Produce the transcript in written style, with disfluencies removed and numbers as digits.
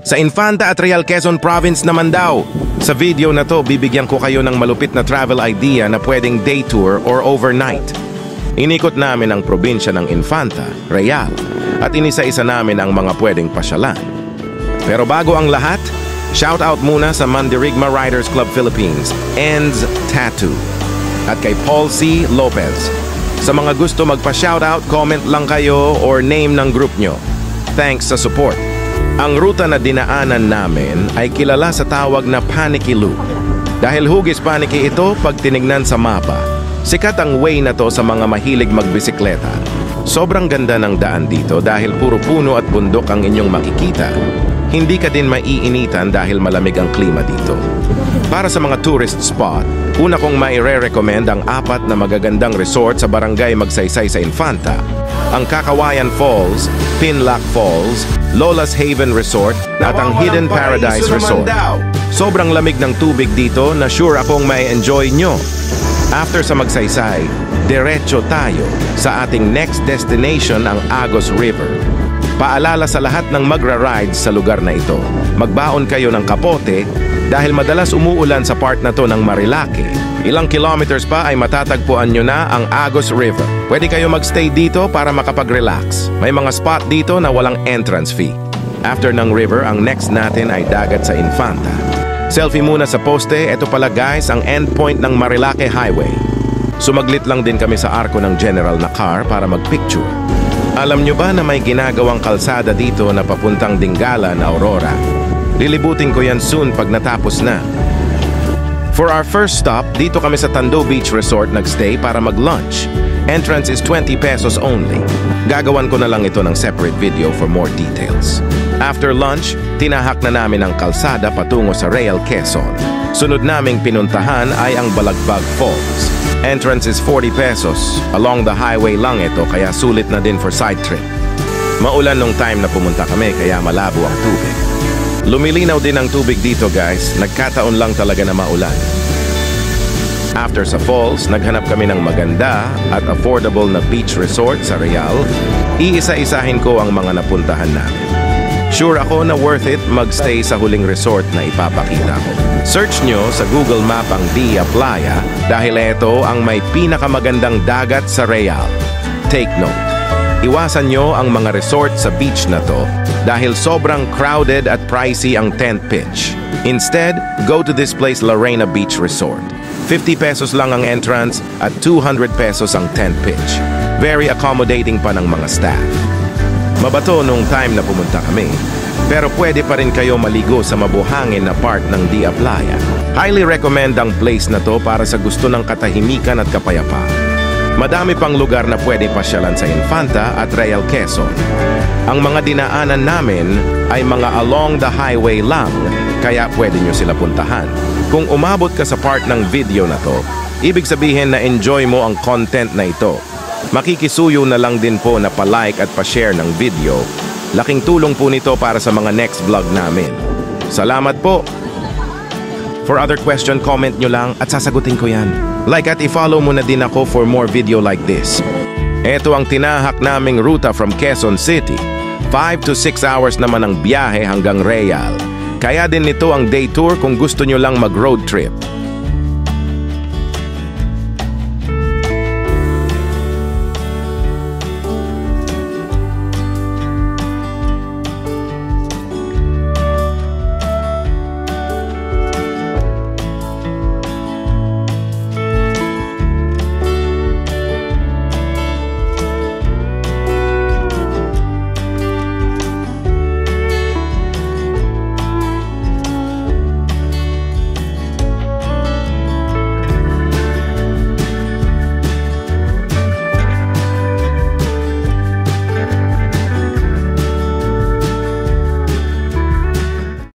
Sa Infanta at Real Quezon Province naman daw. Sa video na to, bibigyan ko kayo ng malupit na travel idea na pwedeng day tour or overnight. Inikot namin ang probinsya ng Infanta, Real, at inisa-isa namin ang mga pwedeng pasyalan. Pero bago ang lahat, shout out muna sa Mandirigma Riders Club Philippines, Ends Tattoo, at kay Paul C. Lopez. Sa mga gusto magpa-shoutout, comment lang kayo or name ng group nyo. Thanks sa support. Ang ruta na dinaanan namin ay kilala sa tawag na Panicky Loop. Dahil hugis paniki ito pag tinignan sa mapa, sikat ang way na to sa mga mahilig magbisikleta. Sobrang ganda ng daan dito dahil puro puno at bundok ang inyong makikita. Hindi ka din maiinitan dahil malamig ang klima dito. Para sa mga tourist spot, una kong maire-recommend ang 4 na magagandang resort sa barangay Magsaysay sa Infanta. Ang Kakawayan Falls, Pinlac Falls, Lola's Haven Resort at ang Hidden Paradise Resort. Sobrang lamig ng tubig dito na sure akong mai-enjoy nyo. After sa Magsaysay, diretso tayo sa ating next destination, ang Agos River. Paalala sa lahat ng magra-rides sa lugar na ito, magbaon kayo ng kapote dahil madalas umuulan sa part na to ng Marilake. Ilang kilometers pa ay matatagpuan nyo na ang Agos River. Pwede kayo magstay dito para makapag-relax. May mga spot dito na walang entrance fee. After ng river, ang next natin ay dagat sa Infanta. Selfie muna sa poste. Ito pala guys ang endpoint ng Marilake Highway. Sumaglit lang din kami sa arko ng general na car para magpicture. Alam nyo ba na may ginagawang kalsada dito na papuntang Dingala na Aurora? Lilibutin ko yan soon pag natapos na. For our first stop, dito kami sa Tando Beach Resort nagstay para mag-lunch. Entrance is 20 pesos only. Gagawan ko na lang ito ng separate video for more details. After lunch, tinahak na namin ang kalsada patungo sa Real Quezon. Sunod naming pinuntahan ay ang Balagbag Falls. Entrance is 40 pesos. Along the highway lang ito kaya sulit na din for side trip. Maulan nung time na pumunta kami kaya malabo ang tubig. Lumilinaw din ang tubig dito guys, nagkataon lang talaga na maulan. After sa falls, naghanap kami ng maganda at affordable na beach resort sa Real. Iisa-isahin ko ang mga napuntahan namin. Sure ako na worth it magstay sa huling resort na ipapakita ko. Search nyo sa Google Map ang Dia Playa dahil ito ang may pinakamagandang dagat sa Real. Take note. Iwasan nyo ang mga resort sa beach na to dahil sobrang crowded at pricey ang tent pitch. Instead, go to this place Lorena Beach Resort. 50 pesos lang ang entrance at 200 pesos ang tent pitch. Very accommodating pa ng mga staff. Mabato nung time na pumunta kami, pero pwede pa rin kayo maligo sa mabuhangin na part ng Dia Playa. Highly recommend ang place na to para sa gusto ng katahimikan at kapayapaan. Madami pang lugar na pwede pasyalan sa Infanta at Real Quezon. Ang mga dinaanan namin ay mga along the highway lang, kaya pwede nyo sila puntahan. Kung umabot ka sa part ng video na to, ibig sabihin na enjoy mo ang content na ito. Makikisuyo na lang din po na pa-like at pa-share ng video. Laking tulong po nito para sa mga next vlog namin. Salamat po! For other question, comment nyo lang at sasagutin ko yan. Like at i-follow mo na din ako for more video like this. Ito ang tinahak naming ruta from Quezon City. 5 to 6 hours naman ang biyahe hanggang Real. Kaya din nito ang day tour kung gusto nyo lang mag-road trip.